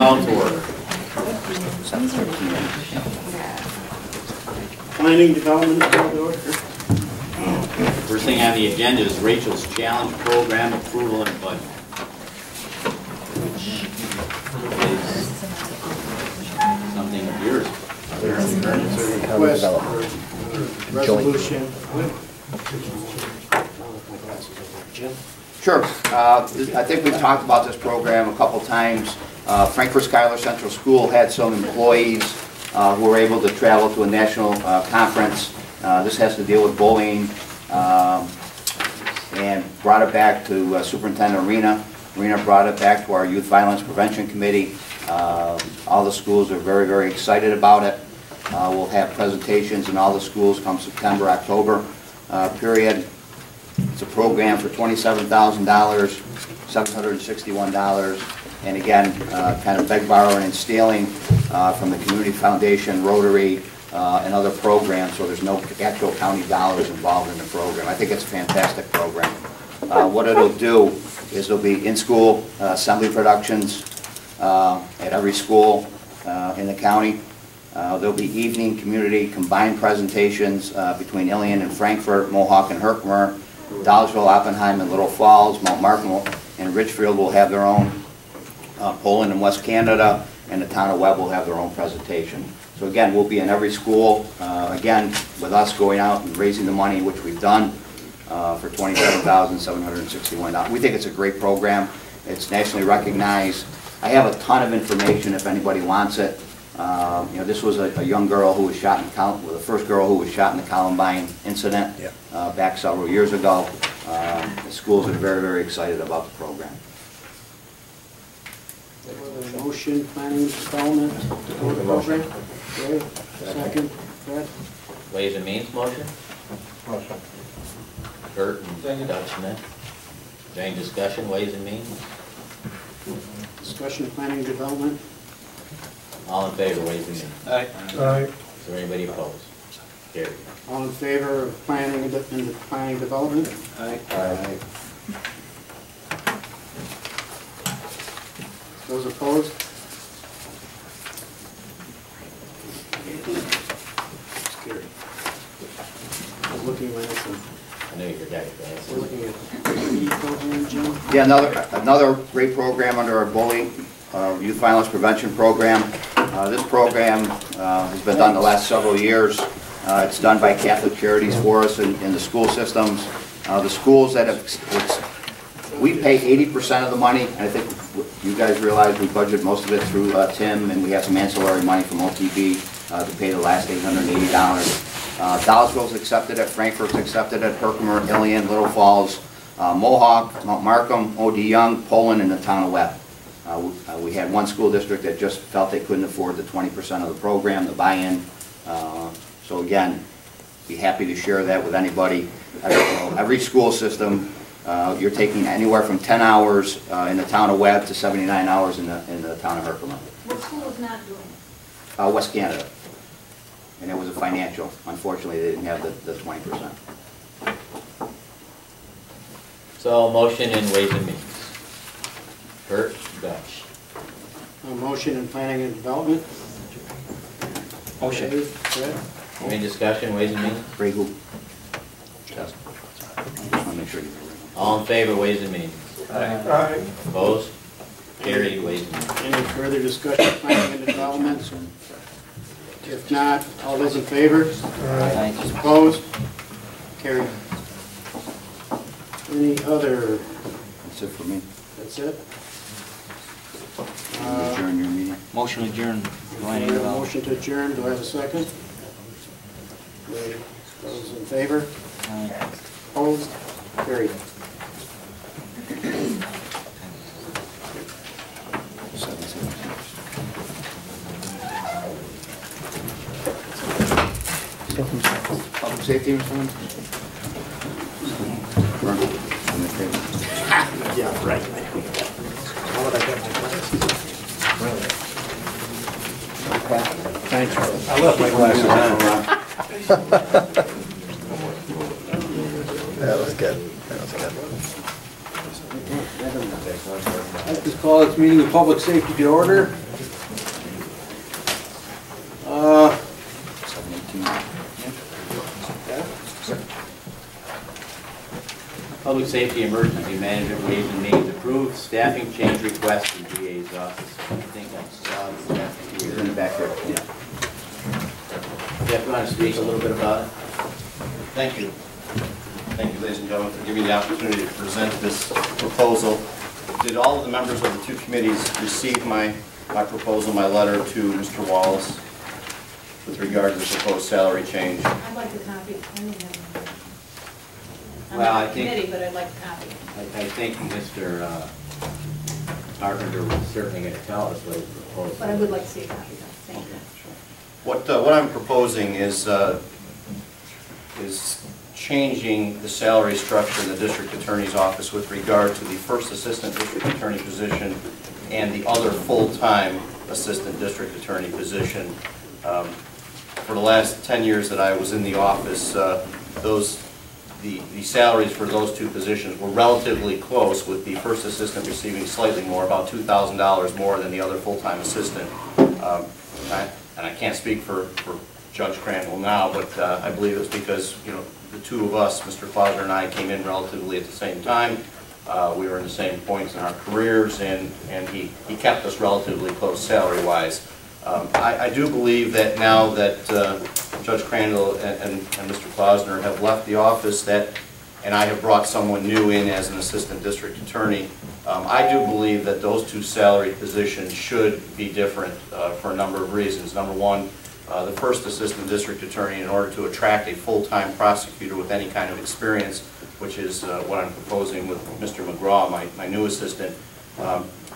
Call to order. Planning development call to order. First thing on the agenda is Rachel's Challenge Program approval and budget. Something of yours. Request for resolution. Sure. I think we've talked about this program a couple times. Frankfort Schuyler Central School had some employees who were able to travel to a national conference. This has to deal with bullying, and brought it back to Superintendent Arena. Arena brought it back to our Youth Violence Prevention Committee. All the schools are very, very excited about it. We'll have presentations in all the schools come September, October period. It's a program for $27,000, $761, and again, kind of beg, borrowing, and stealing from the Community Foundation, Rotary, and other programs, so there's no actual county dollars involved in the program. I think it's a fantastic program. What it'll do is there'll be in-school assembly productions at every school in the county. There'll be evening community combined presentations between Ilion and Frankfort, Mohawk and Herkimer, Dollarville, Oppenheim, and Little Falls. Mount Markham and Richfield will have their own. Poland and West Canada and the town of Webb will have their own presentation. So again, we'll be in every school, again, with us going out and raising the money, which we've done, for $27,761. We think it's a great program. It's nationally recognized. I have a ton of information if anybody wants it. You know, this was a young girl who was shot in the first girl who was shot in the Columbine incident back several years ago. The schools are very, very excited about the program. Motion, planning development program. Okay. Second. Brett. Ways and Means motion? Motion. Kurt and Dutch Smith. Is there any discussion, Ways and Means? Discussion, planning development. All in favor, Ways and Means? Aye. Is there anybody opposed? Carried. All in favor of planning and planning development? Aye. Aye. Those opposed? Scary. I was looking at this. I know you forgot it, We're looking at the program, Jim. Yeah, another great program under our bullying, Youth Violence Prevention Program. This program has been done the last several years. It's done by Catholic Charities for us in the school systems. The schools that have, we pay 80% of the money, and I think you guys realize we budget most of it through Tim, and we have some ancillary money from OTB to pay the last $880. Dollarville's accepted it, Frankfort's accepted it, Herkimer, Ilion, Little Falls, Mohawk, Mount Markham, O.D. Young, Poland, and the town of Webb. We had one school district that just felt they couldn't afford the 20% of the program, the buy-in. So again, be happy to share that with anybody. Every school system, you're taking anywhere from 10 hours in the town of Webb to 79 hours in the town of Herkimer. What school is not doing it? West Canada. And it was a financial. Unfortunately, they didn't have the 20%. So motion in Ways and Means. Kurt, Dutch. Motion in planning and development. Motion. Okay, Brett. Any discussion, Ways and Means? Bregu. Just want to make sure you All in favor, Ways and Means? Aye. Opposed? Carried, Ways and Means. Any further discussion, planning and development? If not, all those in favor? Aye. Opposed? Carried. Any other? That's it for me. That's it? Adjourn your meeting. Motion adjourned. Motion to adjourn, do I have a second? Okay. Those in favor? Opposed? Carried. Public safety, Mr. Lynn? Yeah, right. Thanks, Charlie. I left my glasses on. That was good. That was good. I'd like to call this meeting of public safety to order. Safety Emergency Management Ways and Means approved staffing change request in DA's office. I think I saw the staffing here. In the back there. Yeah. Jeff, you want to speak a little bit about it? Thank you. Thank you, ladies and gentlemen, for giving me the opportunity to present this proposal. Did all of the members of the two committees receive my proposal, my letter to Mr. Wallace with regard to the proposed salary change? I'd like a copy. I don't have one. I'm Well, not I a think- committee, but I'd like a copy. I think Mr. Carpenter was certainly going to tell us what his proposal. But I would like to see a copy, though. Thank you. What I'm proposing is changing the salary structure in the district attorney's office with regard to the first assistant district attorney position and the other full-time assistant district attorney position. For the last 10 years that I was in the office, the salaries for those two positions were relatively close, with the first assistant receiving slightly more, about $2,000 more than the other full-time assistant. And I can't speak for Judge Crandall now, but I believe it's because, you know, the two of us, Mr. Klausner and I, came in relatively at the same time. We were in the same points in our careers, and he kept us relatively close salary-wise. I do believe that now that Judge Crandall and Mr. Klausner have left the office, and I have brought someone new in as an assistant district attorney, I do believe that those two salary positions should be different for a number of reasons. Number one, the first assistant district attorney, in order to attract a full-time prosecutor with any kind of experience, which is what I'm proposing with Mr. McGraw, my new assistant,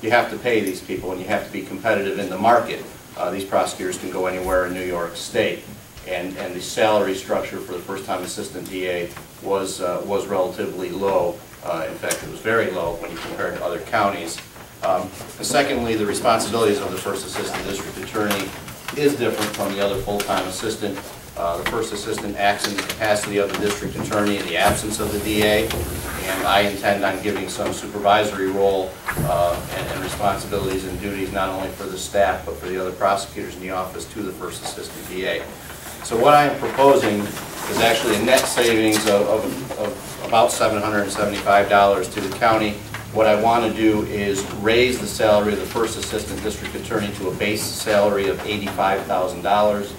you have to pay these people and you have to be competitive in the market. These prosecutors can go anywhere in New York State, and the salary structure for the first-time assistant DA was relatively low. In fact, it was very low when you compare it to other counties. And secondly, the responsibilities of the first assistant district attorney is different from the other full-time assistant. The first assistant acts in the capacity of the district attorney in the absence of the DA, and I intend on giving some supervisory role and responsibilities and duties not only for the staff but for the other prosecutors in the office to the first assistant DA. So what I am proposing is actually a net savings of about $775 to the county. What I want to do is raise the salary of the first assistant district attorney to a base salary of $85,000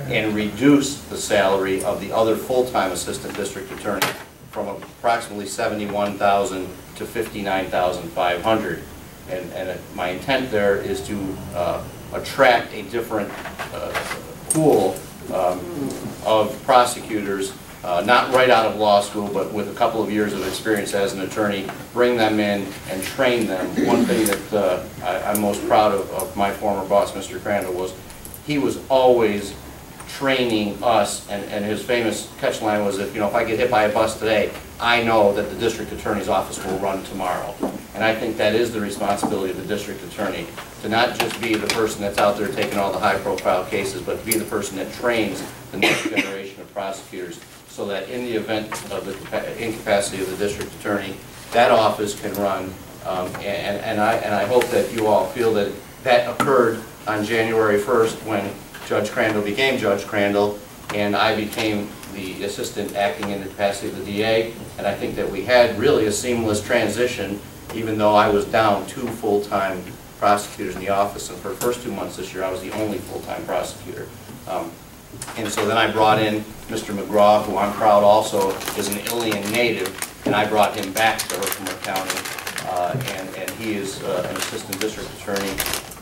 and reduce the salary of the other full-time assistant district attorney from approximately $71,000 to $59,500. And my intent there is to attract a different pool of prosecutors, not right out of law school, but with a couple of years of experience as an attorney, bring them in and train them. One thing that I'm most proud of my former boss, Mr. Crandall, was he was always training us, and his famous catch line was, if I get hit by a bus today, I know that the district attorney's office will run tomorrow. And I think that is the responsibility of the district attorney, to not just be the person that's out there taking all the high-profile cases, but to be the person that trains the next generation of prosecutors, so that in the event of the incapacity of the district attorney, that office can run. And I hope that you all feel that that occurred on January 1st when Judge Crandall became Judge Crandall, and I became the assistant acting in the capacity of the DA. And I think that we had really a seamless transition, even though I was down 2 full-time prosecutors in the office. And for the first 2 months this year, I was the only full-time prosecutor. And so then I brought in Mr. McGraw, who I'm proud also is an Ilian native, and I brought him back to Herkimer County. And he is an assistant district attorney,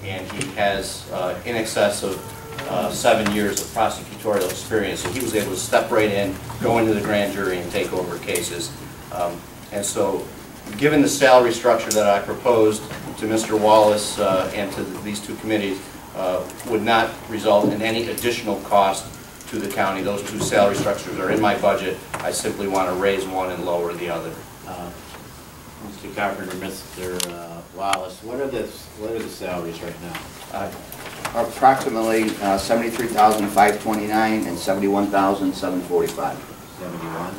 and he has in excess of 7 years of prosecutorial experience. So he was able to step right in, go into the grand jury, and take over cases. And so, given the salary structure that I proposed to Mr. Wallace and to these two committees, would not result in any additional cost to the county. Those two salary structures are in my budget. I simply want to raise one and lower the other. Mr. Carpenter, Mr. Wallace, what are the salaries right now? Approximately $73,529 and $71,745. 71.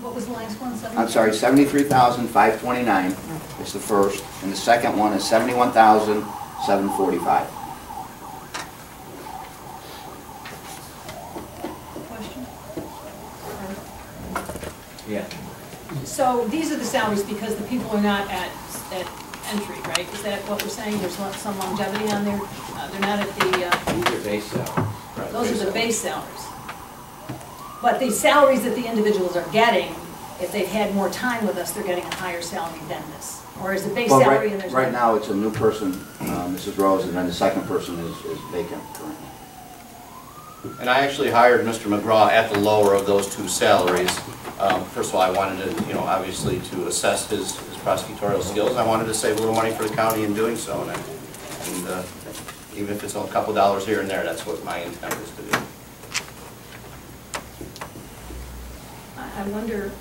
What was the last one? I'm sorry, $73,529 is the first, and the second one is $71,745. Question? Yeah. So these are the salaries because the people are not at entry, right? Is that what we're saying? There's some longevity on there? They're not at the, These are base salaries. those are the base salaries. But the salaries that the individuals are getting, if they've had more time with us, they're getting a higher salary than this? Or is it base Well, salary and there's... right now, it's a new person, Mrs. Rose, and then the second person is vacant currently. And I actually hired Mr. McGraw at the lower of those two salaries. First of all, I wanted to, obviously to assess his prosecutorial skills. I wanted to save a little money for the county in doing so. And even if it's a couple dollars here and there, that's what my intent is to do. I wonder,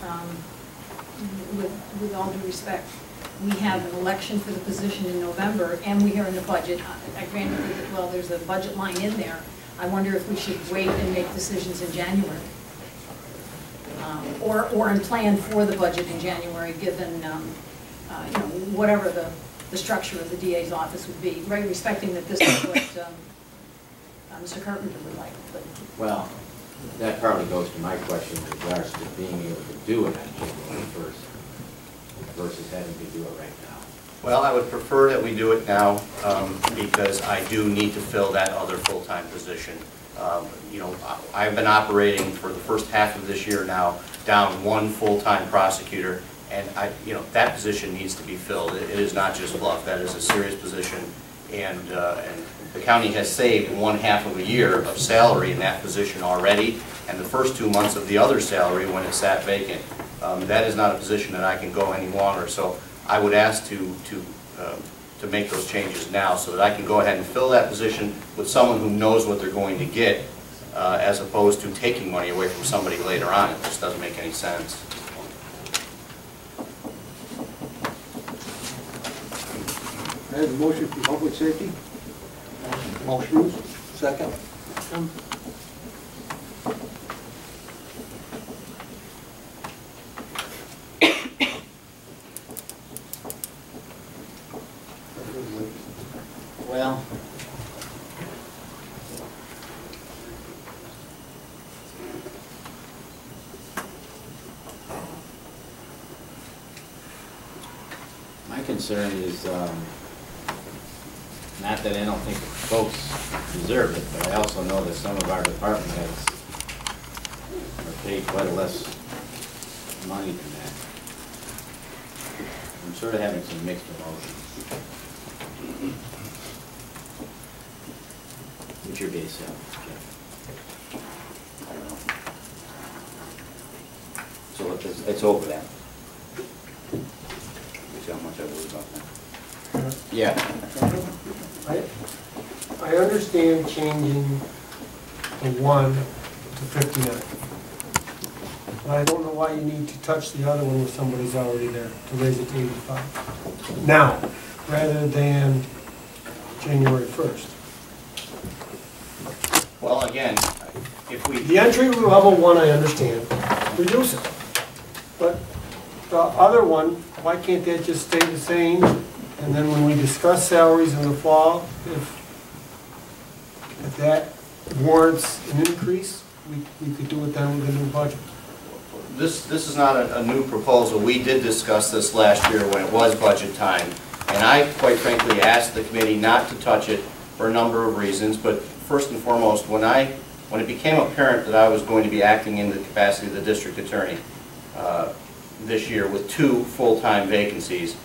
with all due respect, we have an election for the position in November, and we are in the budget. I granted that, well, there's a budget line in there. I wonder if we should wait and make decisions in January, or and plan for the budget in January, given whatever the structure of the DA's office would be, right? Respecting that this is what Mr. Carpenter would like. But. Well, that probably goes to my question in regards to being able to do it on January 1st versus having to do it right now. Well, I would prefer that we do it now because I do need to fill that other full-time position. I've been operating for the first half of this year now down one full-time prosecutor, and that position needs to be filled. It is not just fluff. That is a serious position, and the county has saved 1/2 of a year of salary in that position already, and the first 2 months of the other salary when it sat vacant. That is not a position that I can go any longer. So I would ask to make those changes now so that I can go ahead and fill that position with someone who knows what they're going to get, as opposed to taking money away from somebody later on. It just doesn't make any sense. I have a motion for public safety. Motion. Second. Well, my concern is not that I don't think folks deserve it, but I also know that some of our department heads are paid quite a less money than that. I'm sort of having some mixed emotions. What's your base salary, Jeff? I don't know. So it's over that. See how much I worry about that. Yeah. I understand changing the 1 to 59. But I don't know why you need to touch the other one when somebody's already there, to raise it to 85. Now, rather than January 1st. Well, again, if we... The entry level one, I understand, reduce it. But the other one, why can't that just stay the same? And then when we discuss salaries in the fall, if that warrants an increase, we could do it then with a new budget. This is not a new proposal. We did discuss this last year when it was budget time. And I, quite frankly, asked the committee not to touch it for a number of reasons. But first and foremost, when it became apparent that I was going to be acting in the capacity of the district attorney this year with 2 full-time vacancies,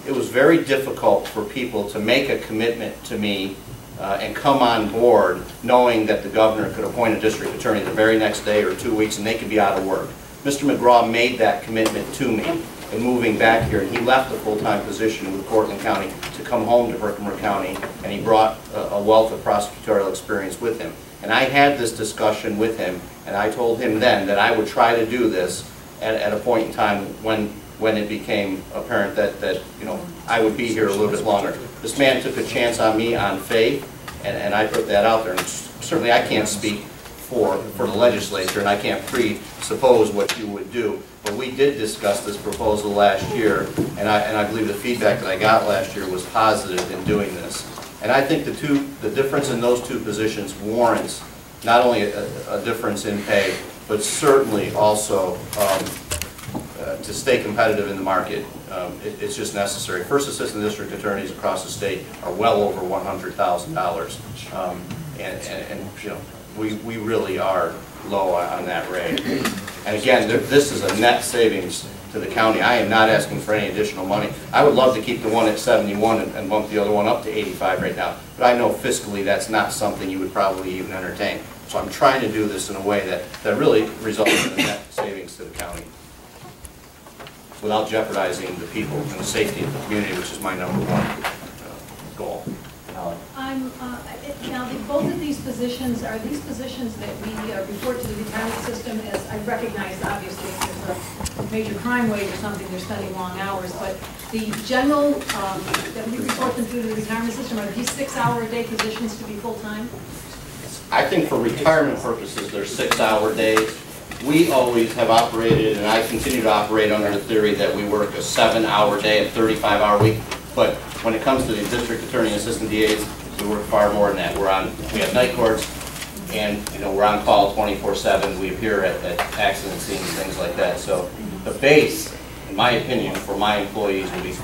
it was very difficult for people to make a commitment to me and come on board knowing that the governor could appoint a district attorney the very next day or 2 weeks and they could be out of work. Mr. McGraw made that commitment to me in moving back here, and he left the full-time position with Portland County to come home to Herkimer County, and he brought a wealth of prosecutorial experience with him. And I had this discussion with him, and I told him then that I would try to do this at a point in time when it became apparent that I would be here a little bit longer. This man took a chance on me on faith, and I put that out there. And certainly I can't speak for the legislature, and I can't presuppose what you would do. But we did discuss this proposal last year, and I believe the feedback that I got last year was positive in doing this. And I think the difference in those 2 positions warrants not only a difference in pay, but certainly also to stay competitive in the market, it's just necessary. First assistant district attorneys across the state are well over $100,000. And you know, we really are low on that rate. And again, this is a net savings to the county. I am not asking for any additional money. I would love to keep the one at 71 and bump the other one up to 85 right now, but I know fiscally that's not something you would probably even entertain. So I'm trying to do this in a way that really results in a net savings to the county without jeopardizing the people and the safety of the community, which is my number one goal. Now, both of these positions, are these positions that we report to the retirement system? As I recognize, obviously, if there's a major crime wave or something, they're spending long hours, but the general, that we report them through the retirement system, are these 6-hour-a-day positions to be full-time? I think for retirement purposes, they're 6-hour days. We always have operated, and I continue to operate under the theory that we work a 7-hour day, a 35-hour week. But when it comes to the district attorney and assistant DAs, we work far more than that. We have night courts, and you know, we're on call 24/7. We appear at accident scenes, things like that. So the base, in my opinion, for my employees would be,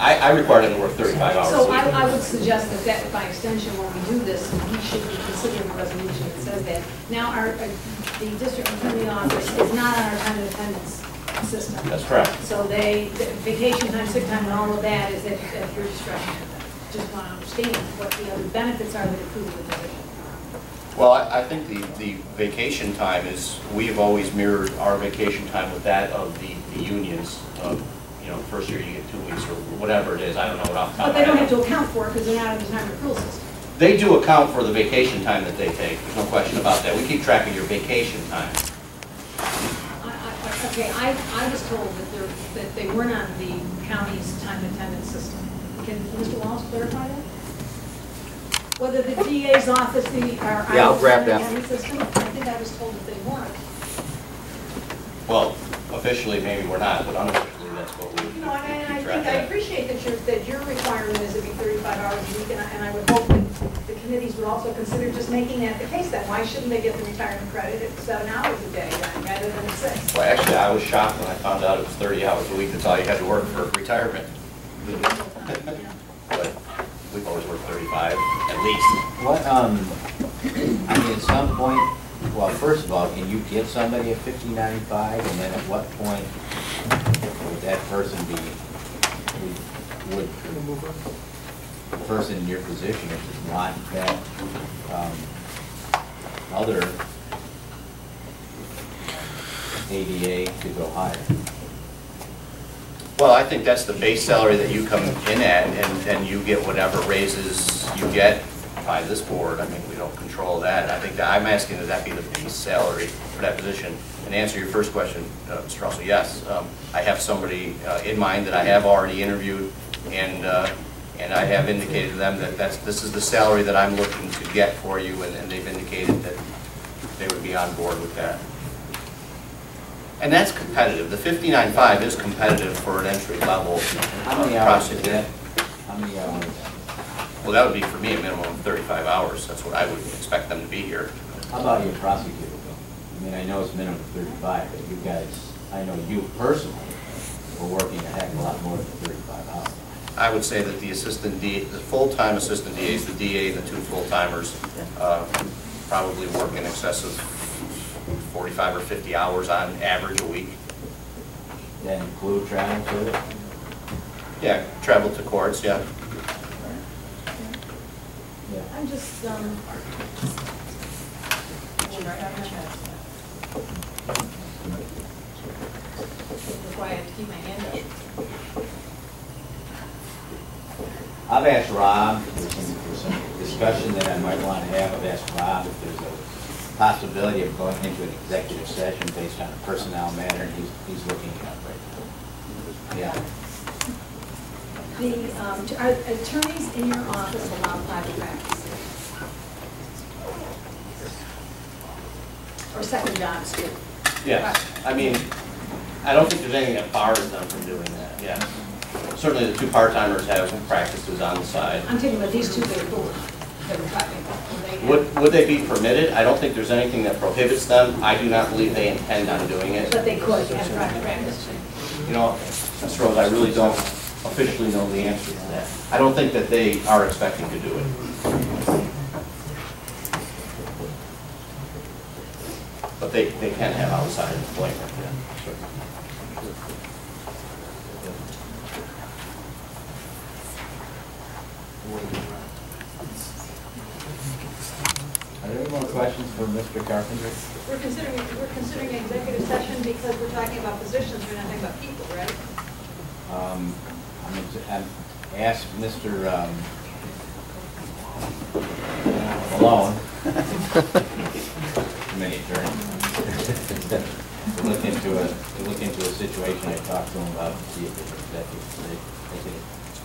I require them to work 35 hours a So week. I would suggest that by extension, when we do this, we should be considering a resolution that says that. Now, the district attorney office is not on our time and attendance system. That's correct. So the vacation time, sick time, and all of that is at your discretion. Just want to understand what the other benefits are that accrue to the position. Well, I think the vacation time is, we've always mirrored our vacation time with that of the unions. You know, first year you get 2 weeks or whatever it is. I don't know what off the top But of my they don't head. have to account for it because they're not in the time accrual system. They do account for the vacation time that they take. There's no question about that. We keep track of your vacation time. Okay, I was told that they weren't on the county's time and attendance system. Can Mr. Wallace clarify that? Whether the DA's office are Yeah, I'll on the grab time that. and attendance system? I think I was told that they weren't. Well, officially maybe we're not, but unofficially that's what we No, and I keep think track I of. appreciate that your requirement is to be 35 hours a week, and I would hope that the committees would also consider just making that the case then. Why shouldn't they get the retirement credit at 7 hours a day then, rather than at 6? Well, actually, I was shocked when I found out it was 30 hours a week. That's all you had to work for retirement. But we've always worked 35, at least. What, I mean, at some point, well, first of all, can you get somebody at 59.5, and then at what point would that person be, would the person in your position want that other ADA to go higher? Well, I think that's the base salary that you come in at, and you get whatever raises you get by this board. I mean, we don't control that. I think that I'm asking that be the base salary for that position. And to answer your first question, Mr. Russell, yes, I have somebody in mind that I have already interviewed, and I have indicated to them that this is the salary that I'm looking to get for you, and they've indicated that they would be on board with that. And that's competitive. The 59.5 is competitive for an entry level How many hours is prosecutor. that? How many hours? Well, that would be for me a minimum of 35 hours. That's what I would expect them to be here. How about your prosecutor, though? I mean, I know it's minimum 35, but you guys, I know you personally are working a heck of a lot more than 35 hours. I would say that the assistant DA, the full-time assistant DAs, the DA and the 2 full-timers, probably work in excess of 45 or 50 hours on average a week. That include travel to it? Yeah, travel to courts, yeah. Yeah. I'm just, that's why I have to keep my hand up. I've asked Rob, there's some discussion that I might want to have. I've asked Rob if there's a possibility of going into an executive session based on a personnel matter, and he's looking it up right now. Yeah. Are attorneys in your office allowed private practice? Or second jobs too? Yes. I mean, I don't think there's anything that bars them from doing that, yes. Certainly the 2 part-timers have practices on the side. I'm talking about these 2 that are full, that we're talking about. Would they be permitted? I don't think there's anything that prohibits them. I do not believe they intend on doing it. But they could have private practice. You know, Mr. Rose, I really don't officially know the answer to that. I don't think that they are expecting to do it. But they can have outside employment, yeah, sure. Are there any more questions for Mr. Carpenter? We're considering executive session because we're talking about positions, we're not talking about people, right? I've asked Mr. Malone, committee attorney, to look into a situation I talked to him about, to see if it's executive.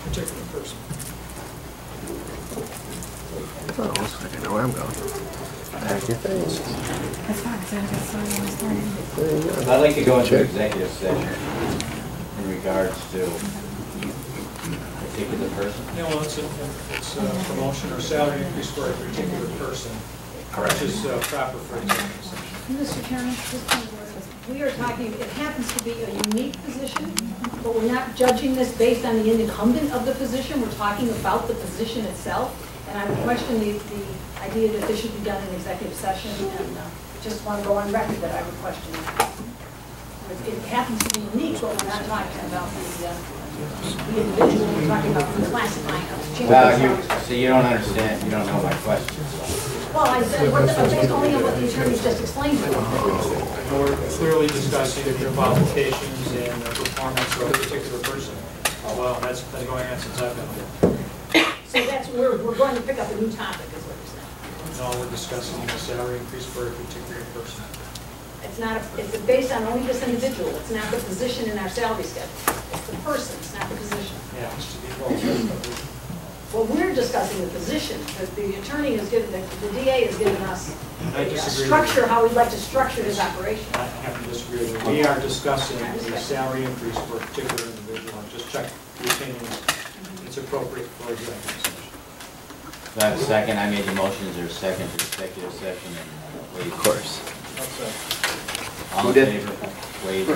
Particular person. Oh, I know where I'm going. Back your face. That's fine, so I just saw you this morning. There you go. I'd like to go into executive session in regards to a particular person. Yeah, well, it's a promotion or salary increase for a particular person. Correct. Which is proper for executive session. Mr. Chairman, just one word. We are talking, it happens to be a unique position, but we're not judging this based on the incumbent of the position. We're talking about the position itself. And I would question the idea that this should be done in executive session, and just want to go on record that I would question that. It happens to be unique, but we're not talking about the individual, we're talking about classifying us. So you don't understand, you don't know my question. Well, I said, based only on what the attorneys just explained to me. We're clearly discussing the qualifications and the performance of a particular person. Oh, well, that's been going on since I've been here. So that's, we're going to pick up a new topic, is what you're saying. No, we're discussing a salary increase for a particular person. It's not, it's based on only this individual. It's not the position in our salary schedule. It's the person, it's not the position. Yeah, it's to be Well, we're discussing the position, but the attorney has given, the DA has given us I a disagree. structure, how we'd like to structure his operation. I have to disagree with you. We are discussing the salary increase for a particular individual. I just checked the opinions. It's appropriate for executive session. So I have a second, I made the motion, is there a second to executive session? Of course. All Who in did? favor? Wade?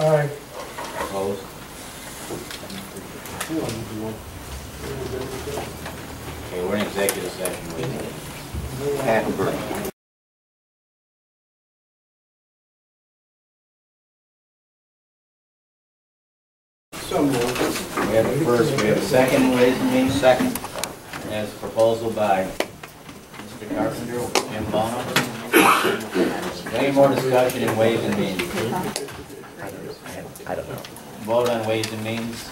All right. Opposed? Okay, we're in executive session, Wade. Hackleburg. So moved. We have a first, we have a second, Ways and Means? Second. As proposal by Mr. Carpenter, Jim Bono. Any more discussion in Ways and Means? I don't know. Vote on Ways and Means.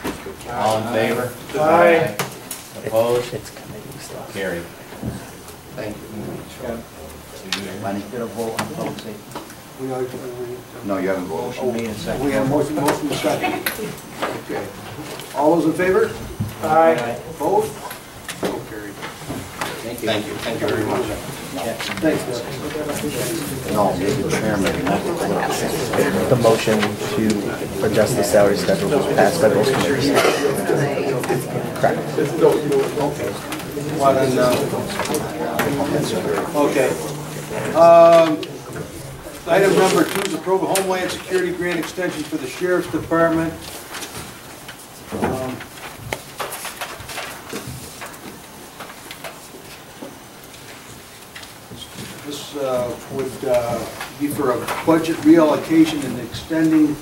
All in favor? Aye. Opposed? It's committee stuff. Carried. Thank you. Money. No, you haven't voted. We have motion to second. Okay. All those in favor? Aye. Opposed? So carried. Thank you. Thank you. Thank you very much. Thanks, Doug. No, you're the chairman, not the clerk. The motion to adjust the salary schedule was passed by both committees. Correct. Well, then, okay. Item number 2 is approve a Homeland Security grant extension for the Sheriff's Department. This would be for a budget reallocation and extending.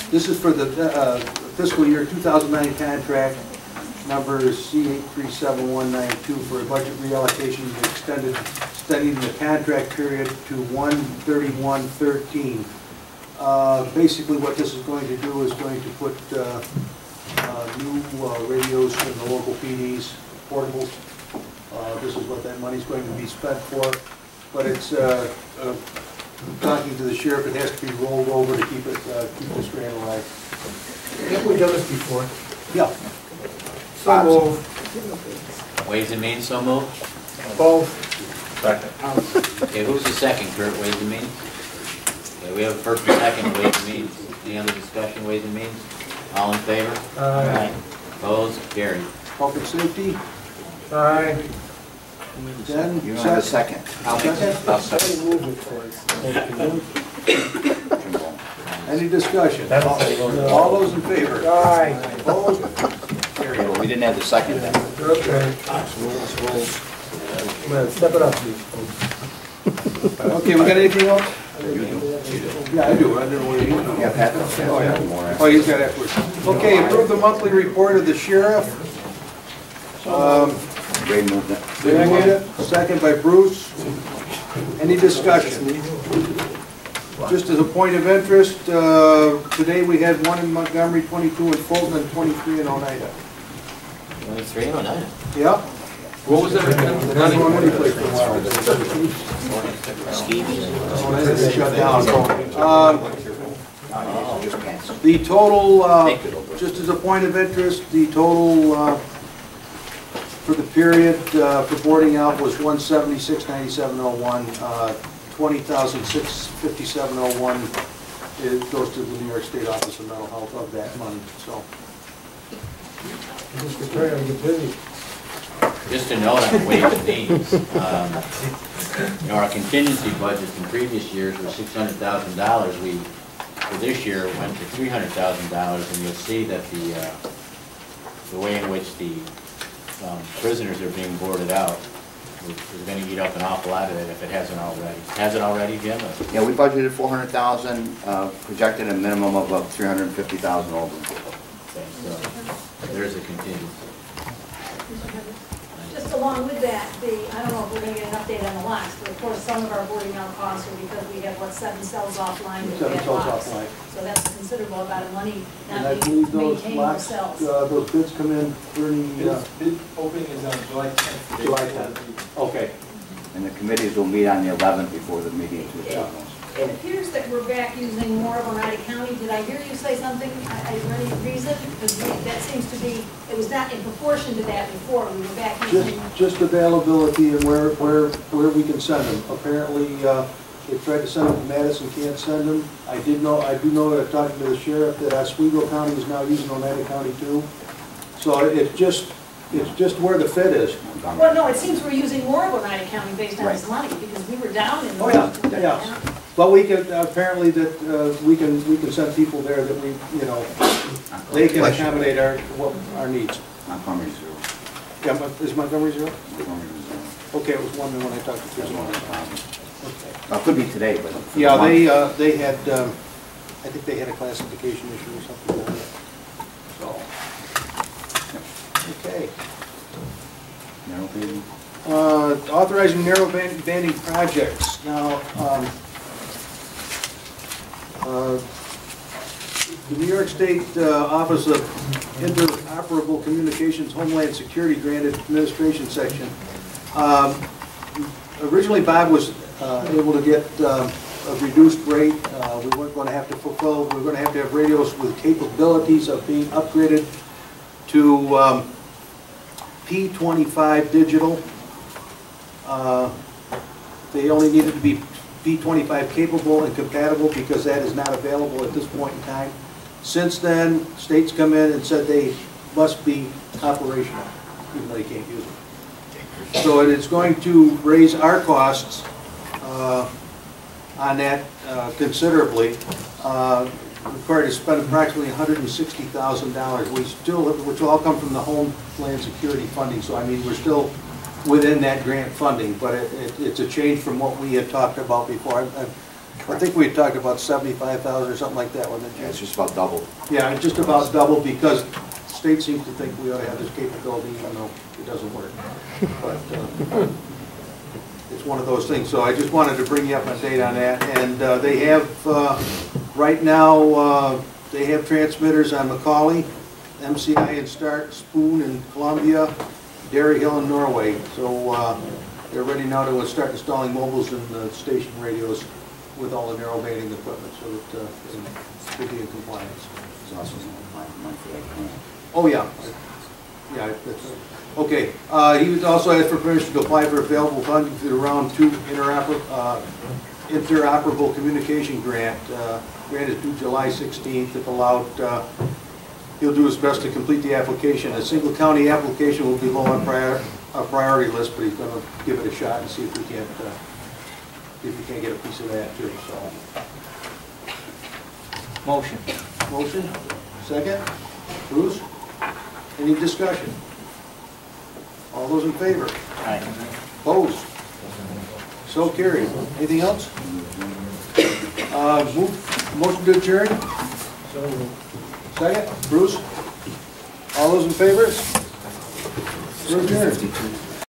This is for the fiscal year 2009 contract number C837192 for a budget reallocation and extending the contract period to 1/31/13. Basically, what this is going to do is going to put new radios in the local PDs, portables. This is what that money's going to be spent for, but it's talking to the sheriff, it has to be rolled over to keep this grant alive. Haven't we done this before? Yeah. So moved. Ways and Means, so moved? Both. Second. Okay, who's the second, Kurt, Ways and Means? Okay, we have a first and second, Ways and Means. Any other discussion, Ways and Means? All in favor? Aye. Opposed? Carried. Health and safety, Aye. then, You don't have a second. Second? I'll second. Any discussion? All those in favor? Aye. Opposed? Yeah, but we didn't have the second then. Okay. Man, step it up, please. Okay, we got anything else? Yeah, I do. I don't know where you are. Yeah, Pat. Oh, yeah. Oh, he's got afterwards. Okay, approve the monthly report of the sheriff. Ray moved it. Did I get it? Second by Bruce. Any discussion? Just as a point of interest, today we had one in Montgomery, 22 in Fulton, and 23 in Oneida. 23 and 09. Yeah. What was that? That's one any place for a while. Oneida's shut down. The total, just as a point of interest, the total for the period for boarding out was $176,9701. $20,657.01 goes to the New York State Office of Mental Health of that money. So, Just prepare to get busy. Just a note on ways and means. Our contingency budgets in previous years were $600,000. We, for this year, went to $300,000, and you'll see that the way in which the prisoners are being boarded out is going to eat up an awful lot of it if it hasn't already. Has it already, Jim? Yeah, we budgeted 400,000, projected a minimum of 350,000 over. Okay, so there's a contingency. Just along with that, I don't know if we're going to get an update on the locks, but of course, some of our boarding out costs are because we have, 7 cells offline that we 7 have cells locks. offline. So that's a considerable amount of money and not I believe being those maintained locks, cells. those bids come in pretty, Bid opening is on July 10th. July 10th. Okay. And the committees will meet on the 11th before the meeting to achieve those. It appears that we're back using more of Oneida County. Did I hear you say something? Is there any reason? Because that seems to be, it was not in proportion to that before. We were back using. Just availability and where we can send them. Apparently, they tried to send them to Madison, can't send them. I do know that talking to the sheriff that Oswego County is now using Oneida County too. So it's just where the fit is. Well, no, it seems we're using more of Oneida County based on this money because we were down in. Oh, yeah, yeah. But we can, apparently that we can send people there that we, they can accommodate our needs. Montgomery 0. Yeah, is Montgomery 0? Montgomery 0. Okay, it was one when I talked to Chris. Okay. Well, it could be today, but. for the Yeah, month. they had, I think they had a classification issue or something like that. So, okay. No, baby. Authorizing narrow banding projects. Now, the New York State Office of Interoperable Communications Homeland Security Granted Administration Section. Originally, Bob was able to get a reduced rate. We weren't going to have to fulfill, we were going to have radios with capabilities of being upgraded to P25 digital. They only needed to be P25 capable and compatible because that is not available at this point in time. Since then, states come in and said they must be operational, even though they can't use them. So it is going to raise our costs on that considerably. Required to spend approximately $160,000. Which will all come from the Homeland Security funding. So I mean, we're still within that grant funding, but it's a change from what we had talked about before. I think we had talked about 75,000 or something like that, wasn't it? Yeah, it's just about double. Yeah, it's just about double because the state seems to think we ought to have this capability, even though it doesn't work. But it's one of those things. So I just wanted to bring you up to date on that. And they have, right now, they have transmitters on Macaulay, MCI and Stark, Spoon in Columbia, Derry Hill in Norway. So they're ready now to start installing mobiles and station radios with all the narrow banding equipment so that we'll be in compliance. There's also some money for that grant. Oh, yeah. Yeah, that's right. Okay. He was also asked for permission to apply for available funding through the Round 2 Interoperable Communication Grant. Grant is due July 16th. If allowed, he'll do his best to complete the application. A single county application will be low on our priority list, but he's going to give it a shot and see if we can't get a piece of that too. So, Motion. Motion, second. Bruce? Any discussion? All those in favor? Aye. Opposed? So carried. Anything else? Motion to adjourn? Second. Bruce? All those in favor? We're adjourned.